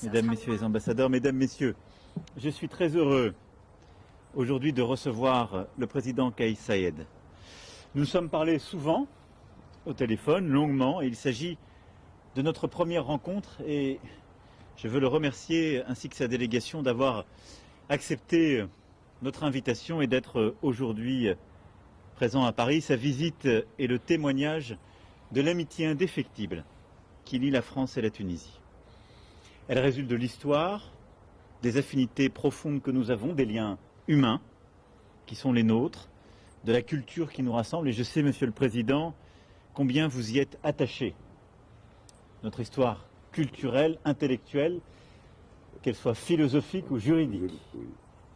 Mesdames, Messieurs les ambassadeurs, Mesdames, Messieurs, je suis très heureux aujourd'hui de recevoir le président Kais Saied. Nous nous sommes parlé souvent au téléphone, longuement, et il s'agit de notre première rencontre et je veux le remercier ainsi que sa délégation d'avoir accepté notre invitation et d'être aujourd'hui présent à Paris. Sa visite est le témoignage de l'amitié indéfectible qui lie la France et la Tunisie. Elle résulte de l'histoire, des affinités profondes que nous avons, des liens humains qui sont les nôtres, de la culture qui nous rassemble. Et je sais, Monsieur le Président, combien vous y êtes attaché. Notre histoire culturelle, intellectuelle, qu'elle soit philosophique ou juridique.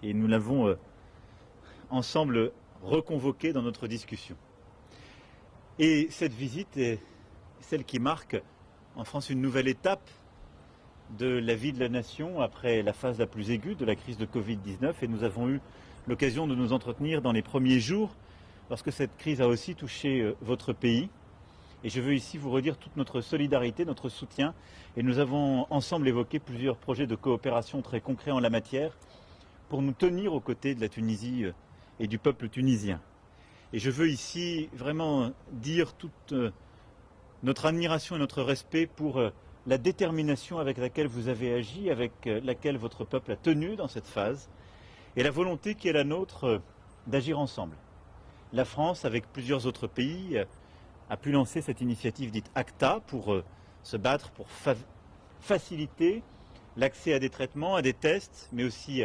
Et nous l'avons ensemble reconvoquée dans notre discussion. Et cette visite est celle qui marque en France une nouvelle étape de la vie de la nation après la phase la plus aiguë de la crise de Covid-19 et nous avons eu l'occasion de nous entretenir dans les premiers jours lorsque cette crise a aussi touché votre pays. Et je veux ici vous redire toute notre solidarité, notre soutien. Et nous avons ensemble évoqué plusieurs projets de coopération très concrets en la matière pour nous tenir aux côtés de la Tunisie et du peuple tunisien. Et je veux ici vraiment dire toute notre admiration et notre respect pour la détermination avec laquelle vous avez agi, avec laquelle votre peuple a tenu dans cette phase, et la volonté qui est la nôtre d'agir ensemble. La France, avec plusieurs autres pays, a pu lancer cette initiative dite ACTA pour se battre, pour faciliter l'accès à des traitements, à des tests, mais aussi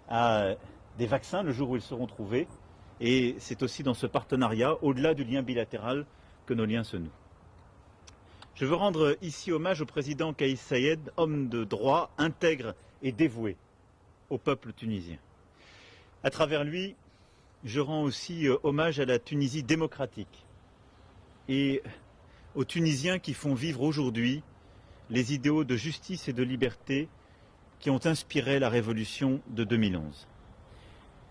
à des vaccins le jour où ils seront trouvés. Et c'est aussi dans ce partenariat, au-delà du lien bilatéral, que nos liens se nouent. Je veux rendre ici hommage au président Kais Saied, homme de droit, intègre et dévoué au peuple tunisien. À travers lui, je rends aussi hommage à la Tunisie démocratique et aux Tunisiens qui font vivre aujourd'hui les idéaux de justice et de liberté qui ont inspiré la révolution de 2011.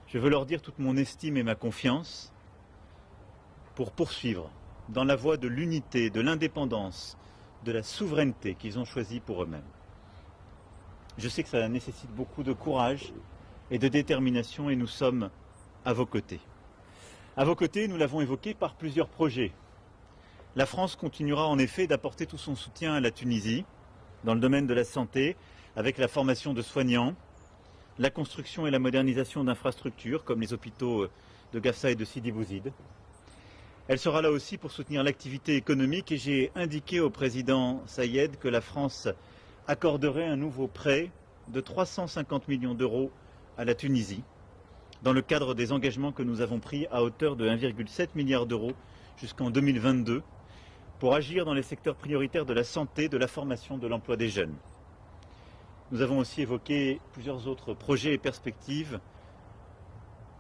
Je veux leur dire toute mon estime et ma confiance pour poursuivre dans la voie de l'unité, de l'indépendance, de la souveraineté qu'ils ont choisie pour eux-mêmes. Je sais que ça nécessite beaucoup de courage et de détermination et nous sommes à vos côtés. À vos côtés, nous l'avons évoqué par plusieurs projets. La France continuera en effet d'apporter tout son soutien à la Tunisie dans le domaine de la santé, avec la formation de soignants, la construction et la modernisation d'infrastructures comme les hôpitaux de Gafsa et de Sidi Bouzid. Elle sera là aussi pour soutenir l'activité économique et j'ai indiqué au président Saied que la France accorderait un nouveau prêt de 350 millions d'euros à la Tunisie dans le cadre des engagements que nous avons pris à hauteur de 1,7 milliard d'euros jusqu'en 2022 pour agir dans les secteurs prioritaires de la santé, de la formation, de l'emploi des jeunes. Nous avons aussi évoqué plusieurs autres projets et perspectives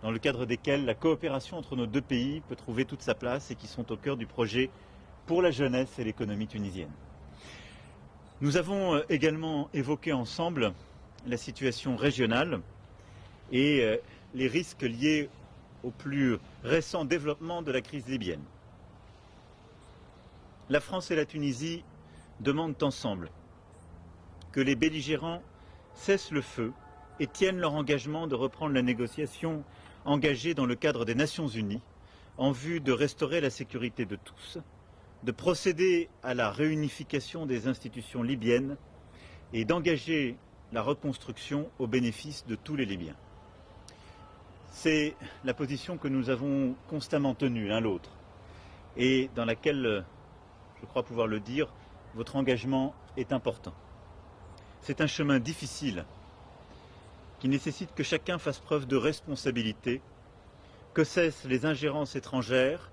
dans le cadre desquels la coopération entre nos deux pays peut trouver toute sa place et qui sont au cœur du projet pour la jeunesse et l'économie tunisienne. Nous avons également évoqué ensemble la situation régionale et les risques liés au plus récent développement de la crise libyenne. La France et la Tunisie demandent ensemble que les belligérants cessent le feu et tiennent leur engagement de reprendre la négociation engagée dans le cadre des Nations Unies en vue de restaurer la sécurité de tous, de procéder à la réunification des institutions libyennes et d'engager la reconstruction au bénéfice de tous les Libyens. C'est la position que nous avons constamment tenue l'un l'autre et dans laquelle, je crois pouvoir le dire, votre engagement est important. C'est un chemin difficile qui nécessite que chacun fasse preuve de responsabilité, que cessent les ingérences étrangères,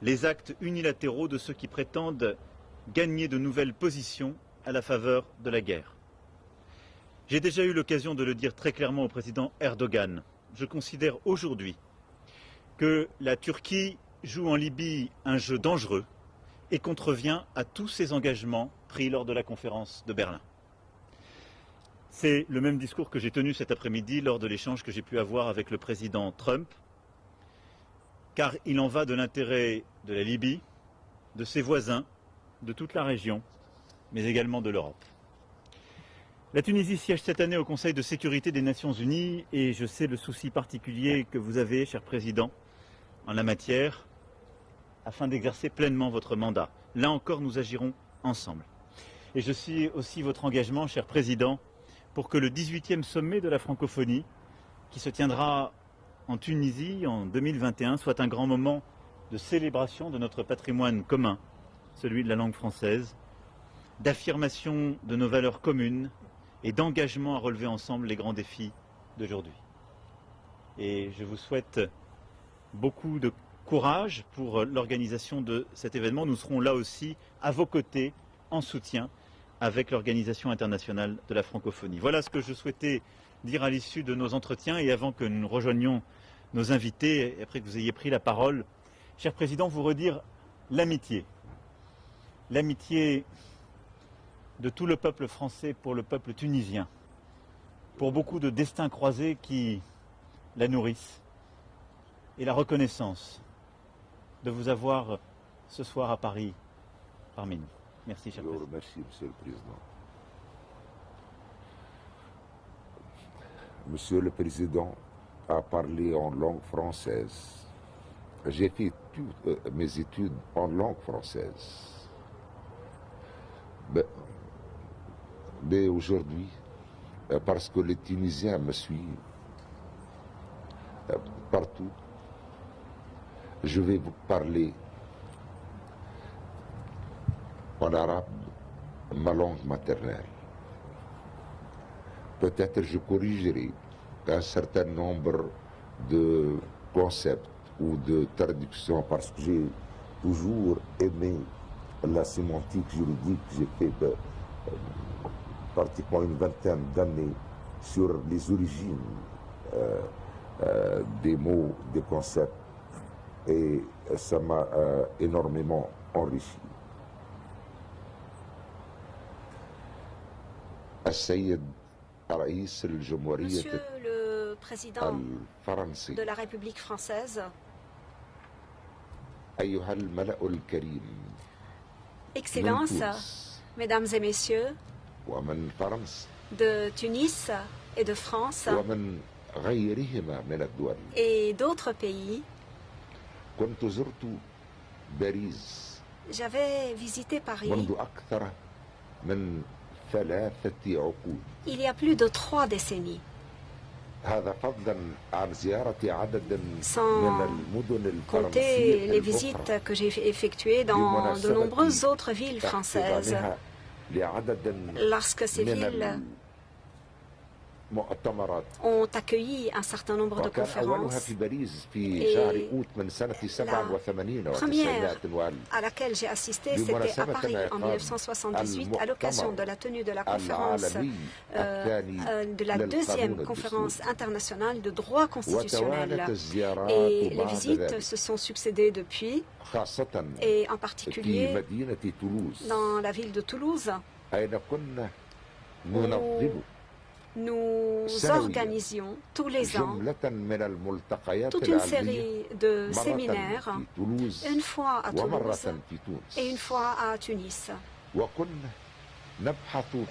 les actes unilatéraux de ceux qui prétendent gagner de nouvelles positions à la faveur de la guerre. J'ai déjà eu l'occasion de le dire très clairement au président Erdogan. Je considère aujourd'hui que la Turquie joue en Libye un jeu dangereux et contrevient à tous ses engagements pris lors de la conférence de Berlin. C'est le même discours que j'ai tenu cet après-midi lors de l'échange que j'ai pu avoir avec le président Trump, car il en va de l'intérêt de la Libye, de ses voisins, de toute la région, mais également de l'Europe. La Tunisie siège cette année au Conseil de sécurité des Nations Unies et je sais le souci particulier que vous avez, cher Président, en la matière, afin d'exercer pleinement votre mandat. Là encore, nous agirons ensemble. Et je sais aussi votre engagement, cher Président, pour que le 18e sommet de la francophonie, qui se tiendra en Tunisie en 2021, soit un grand moment de célébration de notre patrimoine commun, celui de la langue française, d'affirmation de nos valeurs communes et d'engagement à relever ensemble les grands défis d'aujourd'hui. Et je vous souhaite beaucoup de courage pour l'organisation de cet événement. Nous serons là aussi à vos côtés, en soutien, avec l'Organisation internationale de la francophonie. Voilà ce que je souhaitais dire à l'issue de nos entretiens et avant que nous rejoignions nos invités, et après que vous ayez pris la parole, cher Président, vous redire l'amitié. L'amitié de tout le peuple français pour le peuple tunisien, pour beaucoup de destins croisés qui la nourrissent, et la reconnaissance de vous avoir ce soir à Paris parmi nous. Merci, cher Président. Merci, Monsieur le Président. Monsieur le Président a parlé en langue française. J'ai fait toutes mes études en langue française. Mais aujourd'hui, parce que les Tunisiens me suivent partout, je vais vous parler en arabe, ma langue maternelle. Peut-être je corrigerai un certain nombre de concepts ou de traductions parce que j'ai toujours aimé la sémantique juridique. J'ai fait pratiquement une vingtaine d'années sur les origines des mots, des concepts, et ça m'a énormément enrichi. Monsieur le Président de la République française, Excellences, Mesdames et Messieurs, de Tunis et de France et d'autres pays, j'avais visité Paris il y a plus de 3 décennies. Sans compter les visites que j'ai effectuées dans de nombreuses autres villes françaises. Lorsque ces villes ont accueilli un certain nombre de conférences, et la première à laquelle j'ai assisté, c'était à Paris en 1978, à l'occasion de la tenue de la conférence, de la 2e conférence internationale de droit constitutionnel. Et les visites se sont succédées depuis, et en particulier dans la ville de Toulouse, où nous organisions tous les ans toute une série de séminaires, une fois à Toulouse et une fois à Tunis.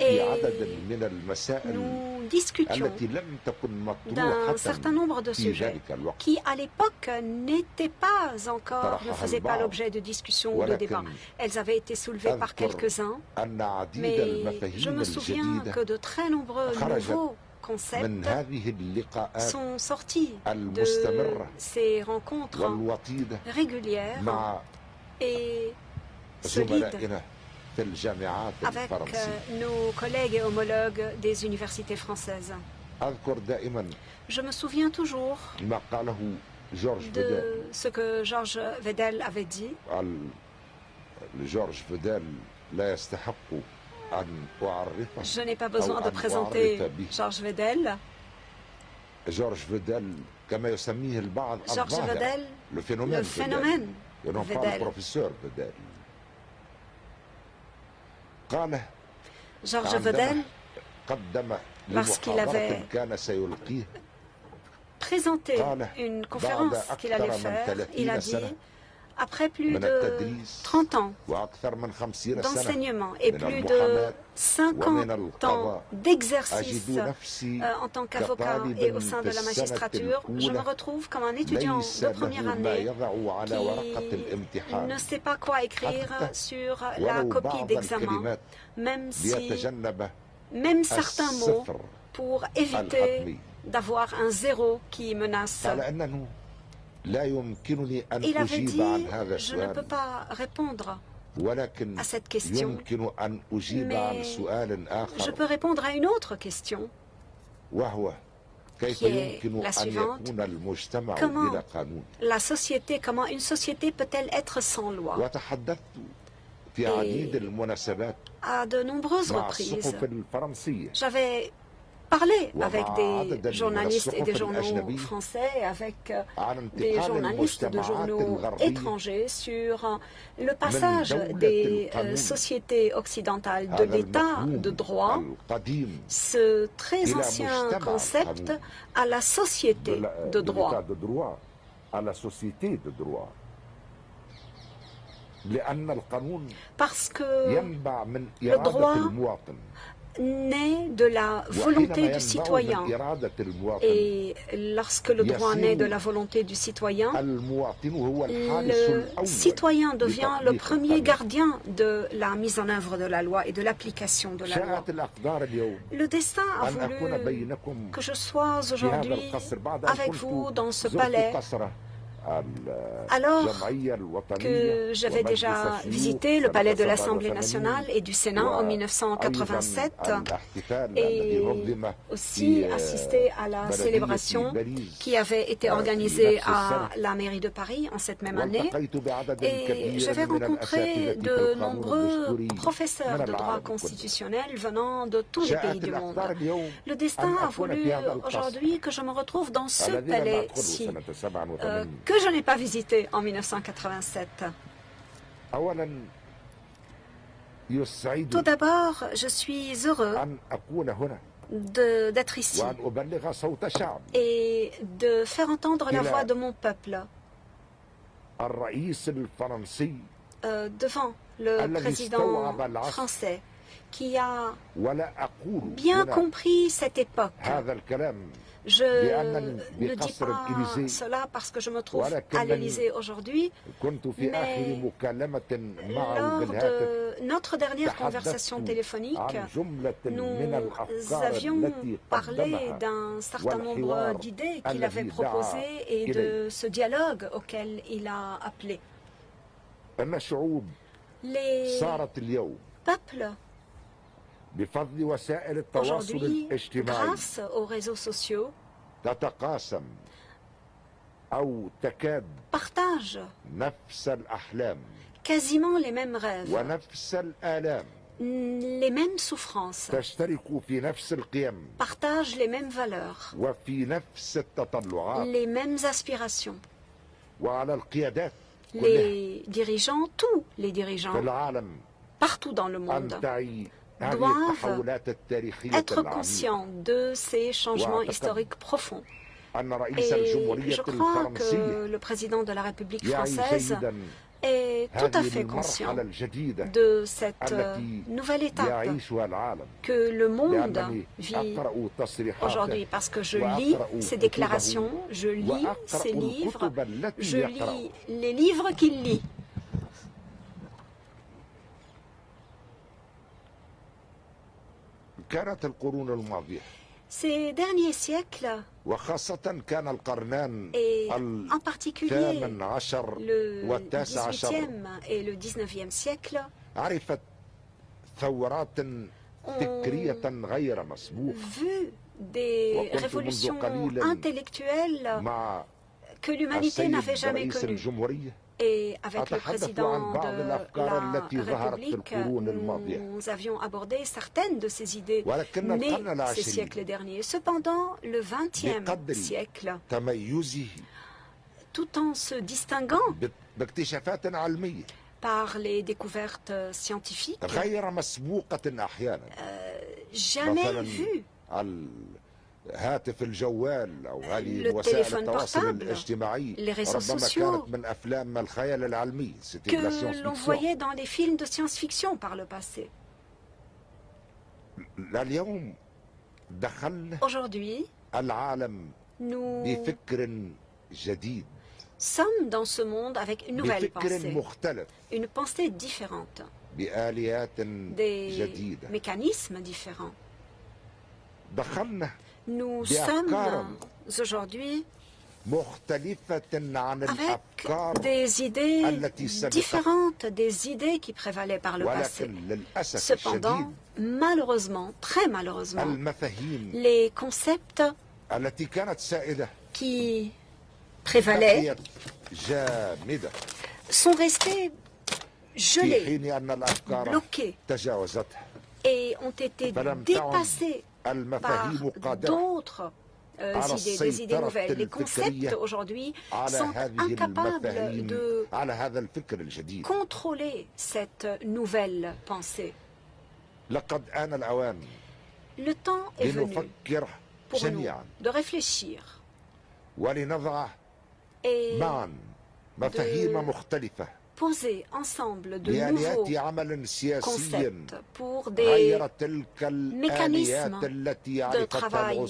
Et nous discutions d'un certain nombre de sujets qui, à l'époque, n'étaient pas encore, ne faisaient pas l'objet de discussions ou de débats. Elles avaient été soulevées par quelques-uns, mais je me souviens que de très nombreux nouveaux concepts sont sortis de ces rencontres régulières et solides avec nos collègues et homologues des universités françaises. Je me souviens toujours de ce que Georges Vedel avait dit. Je n'ai pas besoin de présenter Georges Vedel. Georges Vedel, le phénomène Vedel. Georges Vedel, lorsqu'il avait présenté une conférence qu'il allait faire, il a dit Après plus de 30 ans d'enseignement et plus de 50 ans d'exercice en tant qu'avocat et au sein de la magistrature, je me retrouve comme un étudiant de première année qui ne sait pas quoi écrire sur la copie d'examen, même certains mots pour éviter d'avoir un zéro qui menace. Il avait dit, je ne peux pas répondre à cette question, mais je peux répondre à une autre question, qui est la suivante. Comment une société peut-elle être sans loi? Et à de nombreuses reprises, j'avais parlé avec des journalistes et des journaux français, avec des journalistes de journaux étrangers sur le passage des sociétés occidentales de l'État de droit, ce très ancien concept, à la société de droit. Parce que le droit naît de la volonté du citoyen. Et lorsque le droit naît de la volonté du citoyen, le citoyen devient le premier gardien de la mise en œuvre de la loi et de l'application de la loi. Le destin a voulu que je sois aujourd'hui avec vous dans ce palais, alors que j'avais déjà visité le palais de l'Assemblée nationale et du Sénat en 1987 et aussi assisté à la célébration qui avait été organisée à la mairie de Paris en cette même année. Et j'avais rencontré de nombreux professeurs de droit constitutionnel venant de tous les pays du monde. Le destin a voulu aujourd'hui que je me retrouve dans ce palais-ci, que je n'ai pas visité en 1987. Tout d'abord, je suis heureux d'être ici et de faire entendre la voix de mon peuple devant le président français qui a bien compris cette époque. Je ne dis pas cela parce que je me trouve à l'Élysée aujourd'hui, mais lors de notre dernière conversation téléphonique, nous avions parlé d'un certain nombre d'idées qu'il avait proposées et de ce dialogue auquel il a appelé. Les peuples, aujourd'hui, grâce aux réseaux sociaux, partagent quasiment les mêmes rêves, les mêmes souffrances, partagent les mêmes valeurs, les mêmes aspirations. Les dirigeants, tous les dirigeants, partout dans le monde, doivent être conscients de ces changements historiques profonds. Et je crois que le président de la République française est tout à fait conscient de cette nouvelle étape que le monde vit aujourd'hui, parce que je lis ses déclarations, je lis ses livres, je lis les livres qu'il lit. Ces derniers siècles, et en particulier le XVIIIe et le XIXe siècle, ont vu des révolutions intellectuelles que l'humanité n'avait jamais connues. Et avec le président de la République, nous avions abordé certaines de ces idées nées ces siècles derniers. Cependant, le XXe siècle, tout en se distinguant par les découvertes scientifiques, jamais vu le téléphone portable, les réseaux sociaux que l'on voyait dans les films de science-fiction par le passé. Aujourd'hui, nous sommes dans ce monde avec une nouvelle pensée différente, des mécanismes différents. Nous sommes aujourd'hui avec des idées différentes, des idées qui prévalaient par le passé. Cependant, malheureusement, très malheureusement, les concepts qui prévalaient sont restés gelés, bloqués et ont été dépassés par d'autres idées, des idées nouvelles. Les concepts aujourd'hui sont incapables de contrôler cette nouvelle pensée. Le temps est venu pour nous de réfléchir et de poser ensemble de nouveaux concepts pour des mécanismes de travail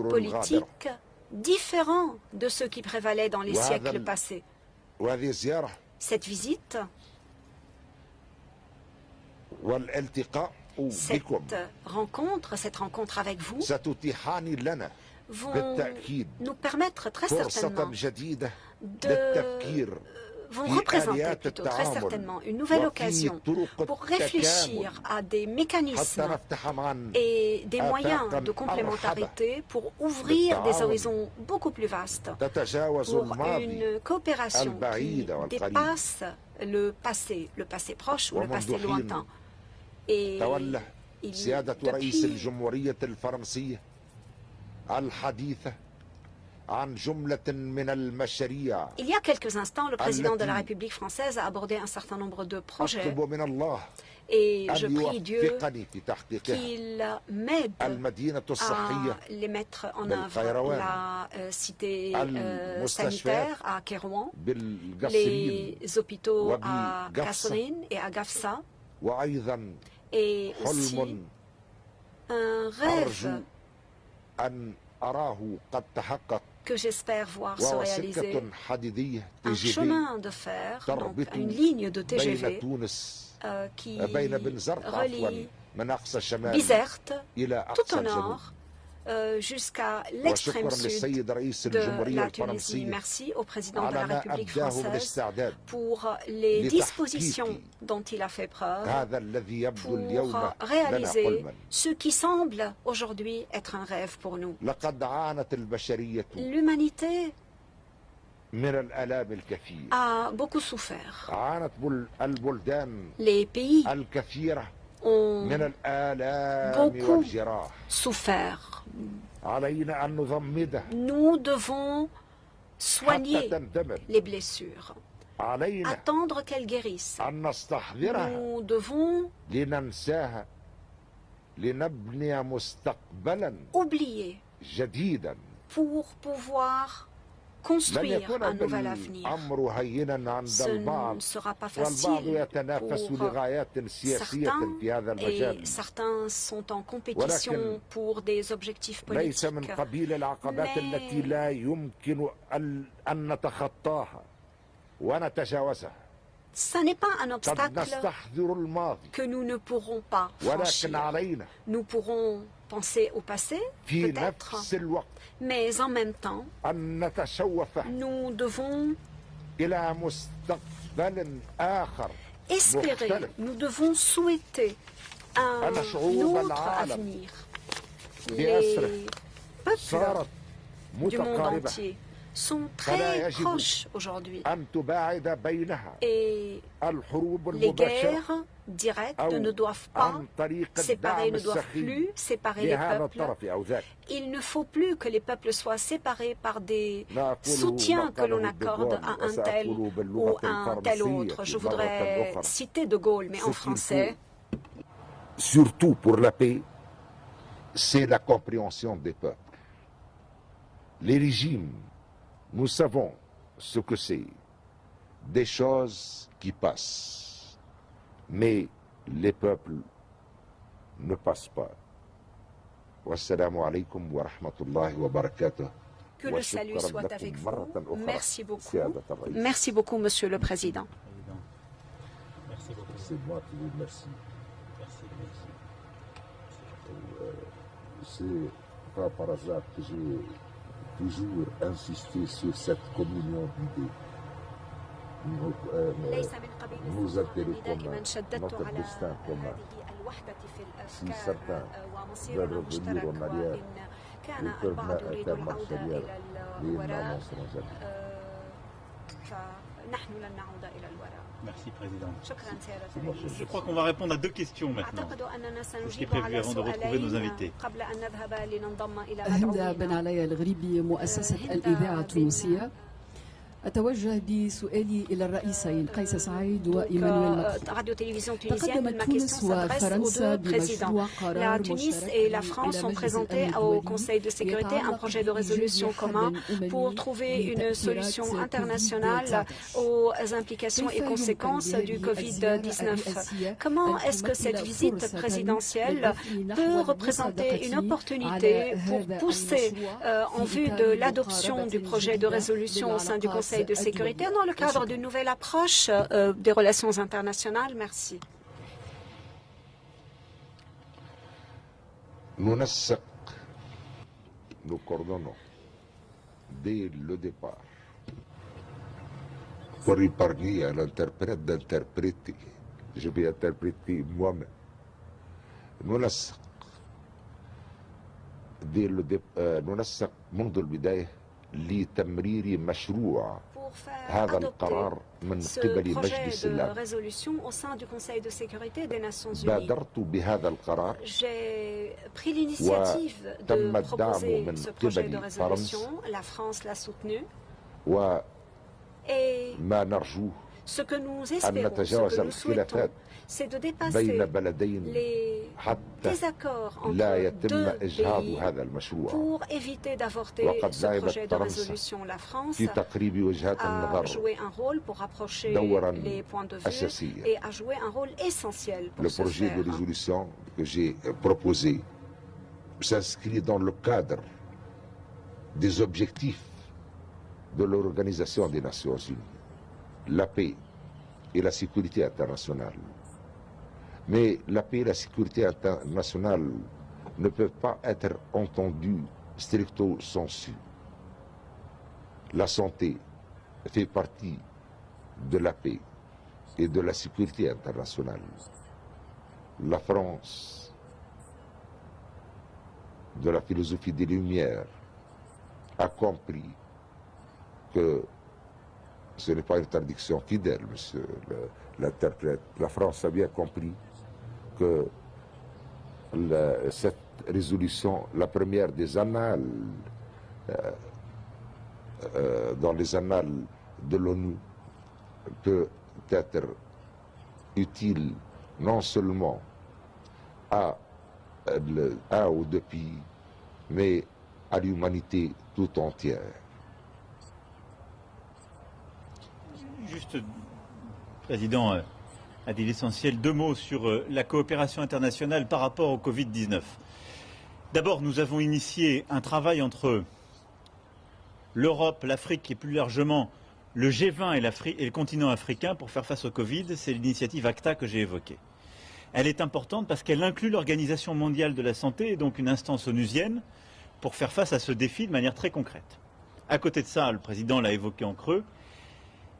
politique différents de ceux qui prévalaient dans les siècles passés. Cette visite, cette rencontre avec vous, vont nous permettre très certainement vont représenter plutôt très certainement une nouvelle occasion pour réflire à des mécanismes et des moyens de complémentarité pour ouvrir des horizons beaucoup plus vastes, pour une coopération qui dépasse le passé proche ou le passé lointain. Et il y a quelques instants, le président de la République française a abordé un certain nombre de projets et je prie Dieu qu'il m'aide à les mettre en œuvre. La cité sanitaire à Kérouan, les hôpitaux à Kasserine et à Gafsa, et aussi un rêve que j'espère voir se réaliser, un chemin de fer, donc une ligne de TGV qui relie Bizerte tout au nord jusqu'à l'extrême sud de la Tunisie. Merci au président de la République française pour les dispositions dont il a fait preuve pour réaliser ce qui semble aujourd'hui être un rêve pour nous. L'humanité a beaucoup souffert. Les pays ont beaucoup souffert. Nous devons soigner les blessures, attendre qu'elles guérissent. Nous devons oublier pour pouvoir construire un nouvel avenir. Ce ne sera pas facile pour certains, et certains sont en compétition pour des objectifs politiques. Ce n'est pas un obstacle que nous ne pourrons pas franchir. Nous pourrons penser au passé, peut-être, mais en même temps, nous devons espérer, nous devons souhaiter un autre avenir. Les peuples du monde entier sont très proches aujourd'hui. Et les guerres directes ne doivent pas séparer, ne doivent plus séparer les peuples. Il ne faut plus que les peuples soient séparés par des soutiens que l'on accorde à un tel ou à un tel autre. Je voudrais citer De Gaulle, mais en français. Surtout pour la paix, c'est la compréhension des peuples. Les régimes, nous savons ce que c'est. Des choses qui passent. Mais les peuples ne passent pas. Wassalamu alaikum wa rahmatullahi wa barakatuh. Que le salut soit avec vous. Merci beaucoup. Merci beaucoup, Monsieur le Président. Merci beaucoup. C'est moi qui vous remercie. C'est pas par hasard que j'ai toujours insisté sur cette communion d'idées. Nos intérêts communs, notre destin commun. Si certains veulent revenir en arrière, ils peuvent faire marche arrière, mais ils n'avanceront jamais. Merci, Président. Je crois qu'on va répondre à deux questions maintenant. C'est ce qui est prévu avant de retrouver nos invités. هند بن علي الغريبي مؤسسة الإذاعة التونسية. أتوجه بسؤالي إلى الرئيسين قيس سعيد وإيمانويل ماكرون. تقدمت تونس وفرنسا بمشروع قرار Tunis et la France ont présenté au Conseil de sécurité un projet de résolution commun pour trouver une solution internationale aux implications et conséquences du Covid-19. Comment est-ce que cette visite présidentielle peut représenter une opportunité pour pousser en vue de l'adoption du projet de résolution au sein du Conseil de sécurité dans le cadre d'une nouvelle approche des relations internationales? Merci. Nous coordonnons dès le départ pour épargner à l'interprète d'interpréter. Je vais interpréter moi-même. ننسق منذ البداية لتمرير مشروع هذا القرار من قبل مجلس الأمن. بادرت بهذا القرار وتم الدعم من قبل فرنسا وما نرجوه أن نتجاوز الخلافات بين بلدين حتى لا يتم إجهاض هذا المشروع. وقد لعبت فرنسا في تقريب وجهات النظر دورا أساسيا. Le projet de résolution que j'ai proposé s'inscrit dans le cadre des objectifs de l'Organisation des Nations Unies, la paix et la sécurité internationale. Mais la paix et la sécurité internationale ne peuvent pas être entendues stricto sensu. La santé fait partie de la paix et de la sécurité internationale. La France, de la philosophie des Lumières, a compris que ce n'est pas une traduction fidèle, monsieur l'interprète. La France a bien compris que cette résolution, la première des annales, dans les annales de l'ONU, peut être utile non seulement à un ou deux pays, mais à l'humanité tout entière. Juste, Président a dit l'essentiel. Deux mots sur la coopération internationale par rapport au Covid-19. D'abord, nous avons initié un travail entre l'Europe, l'Afrique et plus largement le G20 et le continent africain pour faire face au Covid. C'est l'initiative ACTA que j'ai évoquée. Elle est importante parce qu'elle inclut l'Organisation mondiale de la santé et donc une instance onusienne pour faire face à ce défi de manière très concrète. À côté de ça, le Président l'a évoqué en creux,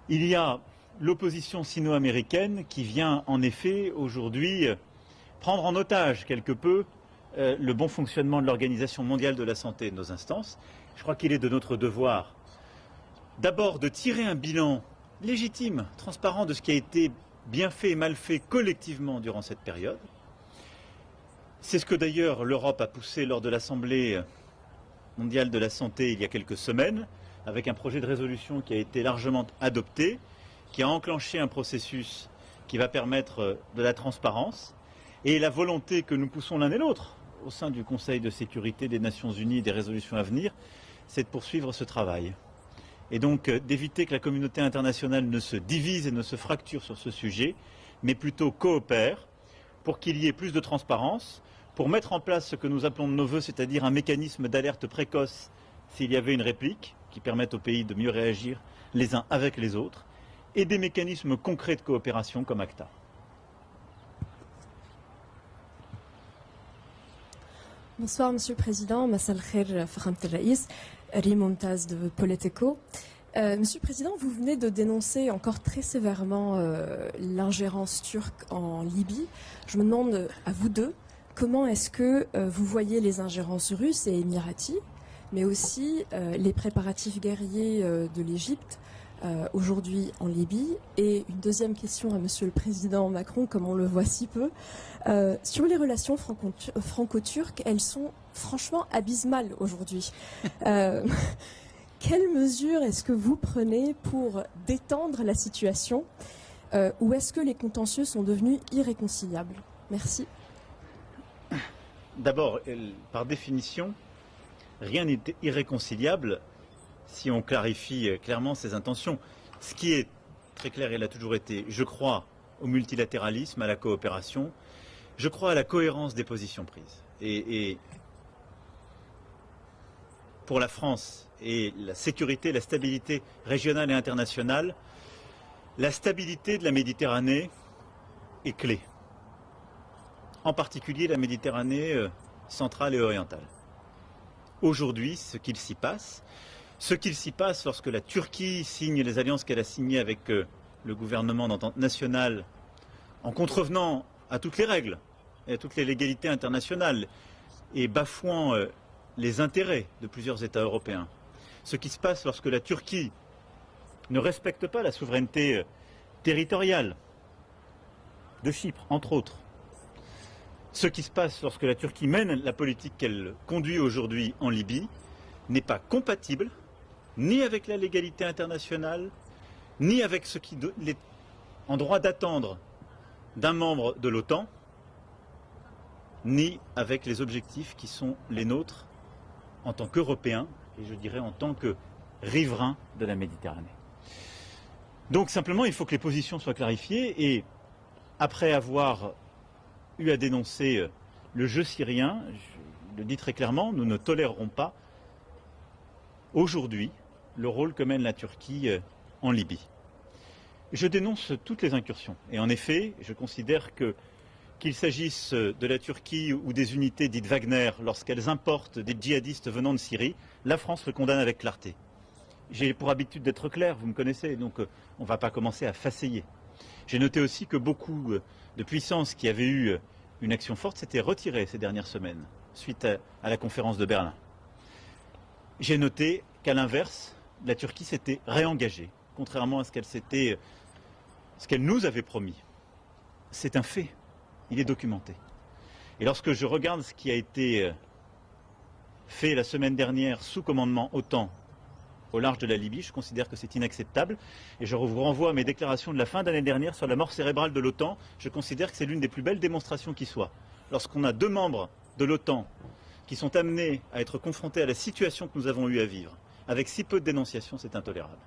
il y a l'opposition sino-américaine qui vient en effet aujourd'hui prendre en otage quelque peu le bon fonctionnement de l'Organisation mondiale de la santé et de nos instances. Je crois qu'il est de notre devoir d'abord de tirer un bilan légitime, transparent de ce qui a été bien fait et mal fait collectivement durant cette période. C'est ce que d'ailleurs l'Europe a poussé lors de l'Assemblée mondiale de la santé il y a quelques semaines, avec un projet de résolution qui a été largement adopté, qui a enclenché un processus qui va permettre de la transparence et la volonté que nous poussons l'un et l'autre au sein du Conseil de sécurité des Nations Unies et des résolutions à venir, c'est de poursuivre ce travail. Et donc d'éviter que la communauté internationale ne se divise et ne se fracture sur ce sujet, mais plutôt coopère pour qu'il y ait plus de transparence, pour mettre en place ce que nous appelons de nos voeux, c'est-à-dire un mécanisme d'alerte précoce s'il y avait une réplique, qui permette aux pays de mieux réagir les uns avec les autres, et des mécanismes concrets de coopération comme ACTA. Bonsoir Monsieur le Président, Massal Khair Fakham Raïs, Ri Momtaz de Politico. Monsieur le Président, vous venez de dénoncer encore très sévèrement l'ingérence turque en Libye. Je me demande à vous deux, comment est-ce que vous voyez les ingérences russes et émiraties, mais aussi les préparatifs guerriers de l'Égypte aujourd'hui en Libye? Et une deuxième question à Monsieur le Président Macron, comme on le voit si peu. Sur les relations franco-turques, elles sont franchement abysmales aujourd'hui. Quelles mesures est-ce que vous prenez pour détendre la situation ou est-ce que les contentieux sont devenus irréconciliables? Merci. D'abord, par définition, rien n'est irréconciliable si on clarifie clairement ses intentions. Ce qui est très clair, et l'a toujours été, je crois au multilatéralisme, à la coopération, je crois à la cohérence des positions prises. Et pour la France et la sécurité, la stabilité régionale et internationale, la stabilité de la Méditerranée est clé. En particulier la Méditerranée centrale et orientale. Aujourd'hui, ce qu'il s'y passe lorsque la Turquie signe les alliances qu'elle a signées avec le gouvernement d'entente nationale, en contrevenant à toutes les règles et à toutes les légalités internationales et bafouant les intérêts de plusieurs États européens. Ce qui se passe lorsque la Turquie ne respecte pas la souveraineté territoriale de Chypre, entre autres. Ce qui se passe lorsque la Turquie mène la politique qu'elle conduit aujourd'hui en Libye n'est pas compatible ni avec la légalité internationale, ni avec ce qui est en droit d'attendre d'un membre de l'OTAN, ni avec les objectifs qui sont les nôtres en tant qu'Européens, et je dirais en tant que riverains de la Méditerranée. Donc simplement, il faut que les positions soient clarifiées, et après avoir eu à dénoncer le jeu syrien, je le dis très clairement, nous ne tolérerons pas aujourd'hui le rôle que mène la Turquie en Libye. Je dénonce toutes les incursions, et en effet, je considère qu'il s'agisse de la Turquie ou des unités dites Wagner, lorsqu'elles importent des djihadistes venant de Syrie, la France le condamne avec clarté. J'ai pour habitude d'être clair, vous me connaissez, donc on ne va pas commencer à faceiller. J'ai noté aussi que beaucoup de puissances qui avaient eu une action forte s'étaient retirées ces dernières semaines, suite à la conférence de Berlin. J'ai noté qu'à l'inverse, la Turquie s'était réengagée, contrairement à ce qu'elle nous avait promis. C'est un fait. Il est documenté. Et lorsque je regarde ce qui a été fait la semaine dernière sous commandement OTAN au large de la Libye, je considère que c'est inacceptable. Et je vous renvoie à mes déclarations de la fin d'année dernière sur la mort cérébrale de l'OTAN. Je considère que c'est l'une des plus belles démonstrations qui soit. Lorsqu'on a deux membres de l'OTAN qui sont amenés à être confrontés à la situation que nous avons eu à vivre, avec si peu de dénonciation, c'est intolérable.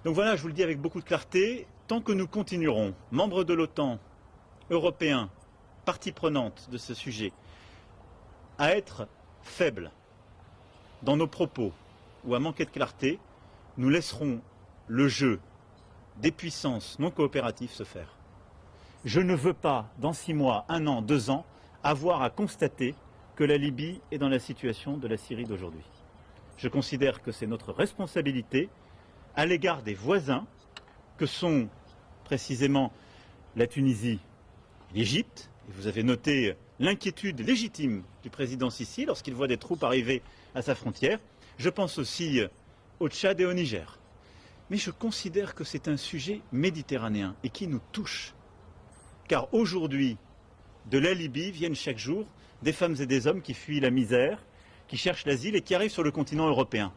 Donc voilà, je vous le dis avec beaucoup de clarté, tant que nous continuerons, membres de l'OTAN, Européens, partie prenante de ce sujet, à être faibles dans nos propos ou à manquer de clarté, nous laisserons le jeu des puissances non coopératives se faire. Je ne veux pas, dans 6 mois, 1 an, 2 ans, avoir à constater que la Libye est dans la situation de la Syrie d'aujourd'hui. Je considère que c'est notre responsabilité à l'égard des voisins que sont précisément la Tunisie, l'Égypte, et vous avez noté l'inquiétude légitime du président Sisi lorsqu'il voit des troupes arriver à sa frontière. Je pense aussi au Tchad et au Niger. Mais je considère que c'est un sujet méditerranéen et qui nous touche. Car aujourd'hui, de la Libye viennent chaque jour des femmes et des hommes qui fuient la misère, qui cherchent l'asile et qui arrivent sur le continent européen.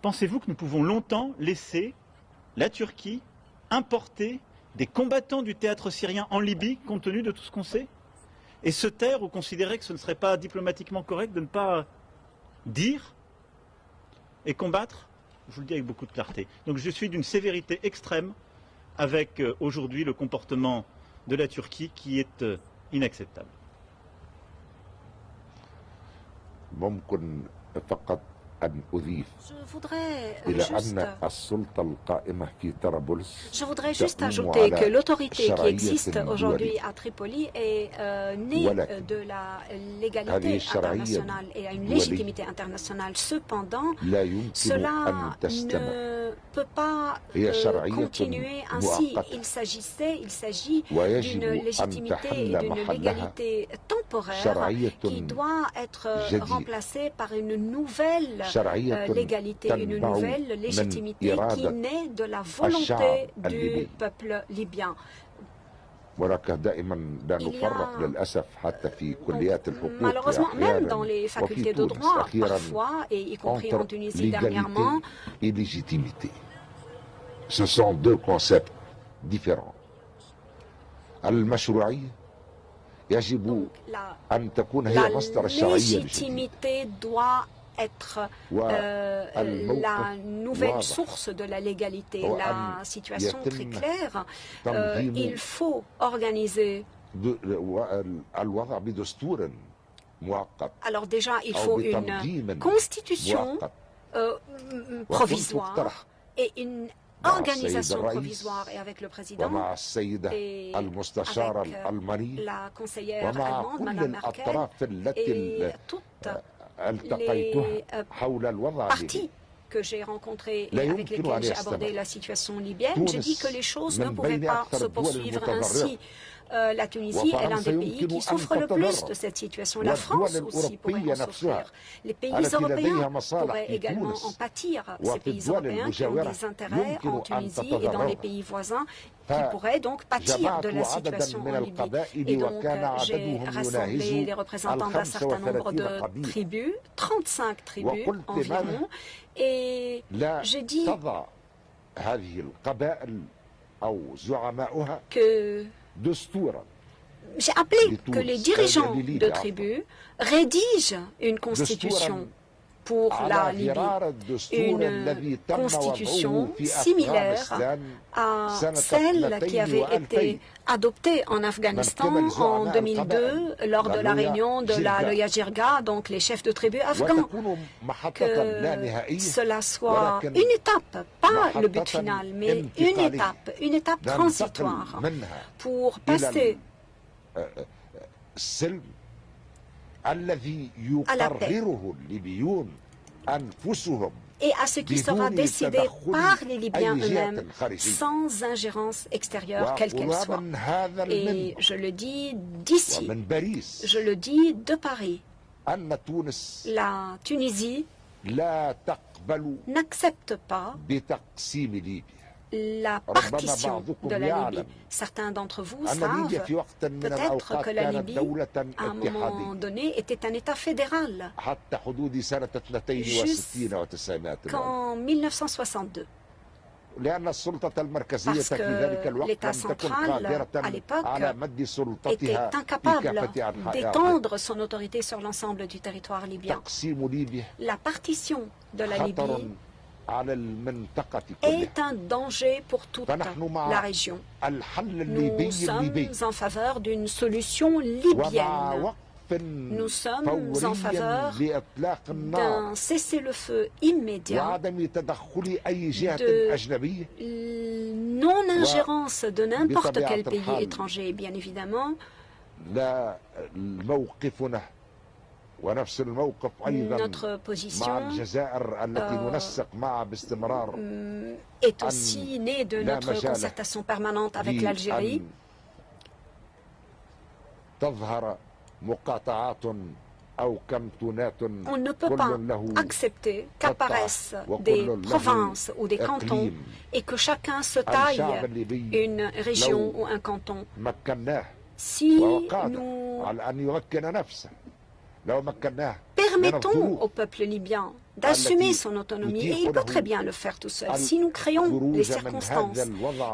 Pensez-vous que nous pouvons longtemps laisser la Turquie importer des combattants du théâtre syrien en Libye, compte tenu de tout ce qu'on sait, et se taire ou considérer que ce ne serait pas diplomatiquement correct de ne pas dire et combattre, je vous le dis avec beaucoup de clarté. Donc je suis d'une sévérité extrême avec aujourd'hui le comportement de la Turquie qui est inacceptable. Je voudrais juste ajouter que l'autorité qui existe aujourd'hui à Tripoli est née de la légalité internationale et a une légitimité internationale. Cependant, cela ne peut pas continuer ainsi. Il s'agit d'une légitimité et d'une légalité temporaire qui doit être remplacée par une nouvelle légalité, une nouvelle légitimité qui naît de la volonté du peuple libyen. Malheureusement, même dans les facultés de droit, parfois, et y compris en Tunisie dernièrement, illégitimité. Ce sont deux concepts différents. La légitimité doit être la nouvelle source de la légalité. La situation très claire, il faut organiser. Alors déjà, il faut une constitution provisoire et une organisation provisoire, et avec le président et avec la conseillère allemande, Mme Merkel, et toutes les partis que j'ai rencontrés et avec lesquels j'ai abordé la situation libyenne, j'ai dit que les choses ne pouvaient pas se poursuivre ainsi. La Tunisie est l'un des pays qui souffre le plus de cette situation. La France aussi pourrait en souffrir. Les pays européens pourraient également en pâtir. Ces pays européens qui ont des intérêts en Tunisie et dans les pays voisins, qui pourraient donc pâtir de la situation en Libye. Et donc, j'ai rassemblé les représentants d'un certain nombre de tribus, 35 tribus environ, et j'ai dit que j'ai appelé que les dirigeants de tribus rédigent une constitution pour la Libye, une constitution similaire à celle qui avait été adoptée en Afghanistan en 2002 lors de la réunion de la Loya Jirga, donc les chefs de tribus afghans. Que cela soit une étape, pas le but final, mais une étape transitoire pour passer à la paix et à ce qui sera décidé par les Libyens eux-mêmes, sans ingérence extérieure, quelle qu'elle soit. Et je le dis d'ici, je le dis de Paris, la Tunisie n'accepte pas la partition de la Libye. Certains d'entre vous savent peut-être que la Libye, à un moment donné, était un État fédéral jusqu'en 1962. Parce que l'État central, à l'époque, était incapable d'étendre son autorité sur l'ensemble du territoire libyen. La partition de la Libye est un danger pour toute la région. Nous sommes en faveur d'une solution libyenne. Nous sommes en faveur d'un cessez-le-feu immédiat, de non-ingérence de n'importe quel pays étranger, bien évidemment. Notre position est aussi née de notre concertation permanente avec l'Algérie. On ne peut pas accepter qu'apparaissent des provinces ou des cantons et que chacun se taille une région ou un canton. Si nous permettons au peuple libyen d'assumer son autonomie, et il peut très bien le faire tout seul, si nous créons les circonstances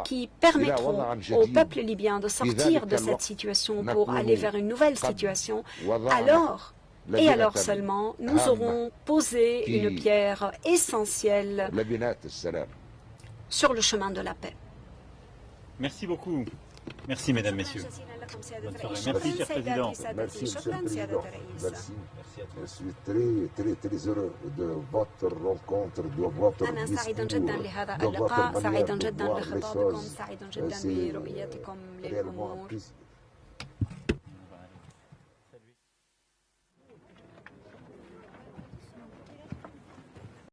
qui permettront au peuple libyen de sortir de cette situation pour aller vers une nouvelle situation, alors Et alors seulement, nous aurons posé une pierre essentielle sur le chemin de la paix. Merci beaucoup. Merci, mesdames, messieurs. Merci, cher président. Merci, monsieur le président. Merci. Je suis très, très heureux de votre rencontre, de votre أنا سعيد جدا لهذا discours, de votre اللقاء، سعيد manière de جدا voir les بخطابكم، choses. سعيد جدا C'est برؤيتكم réellement للأمور.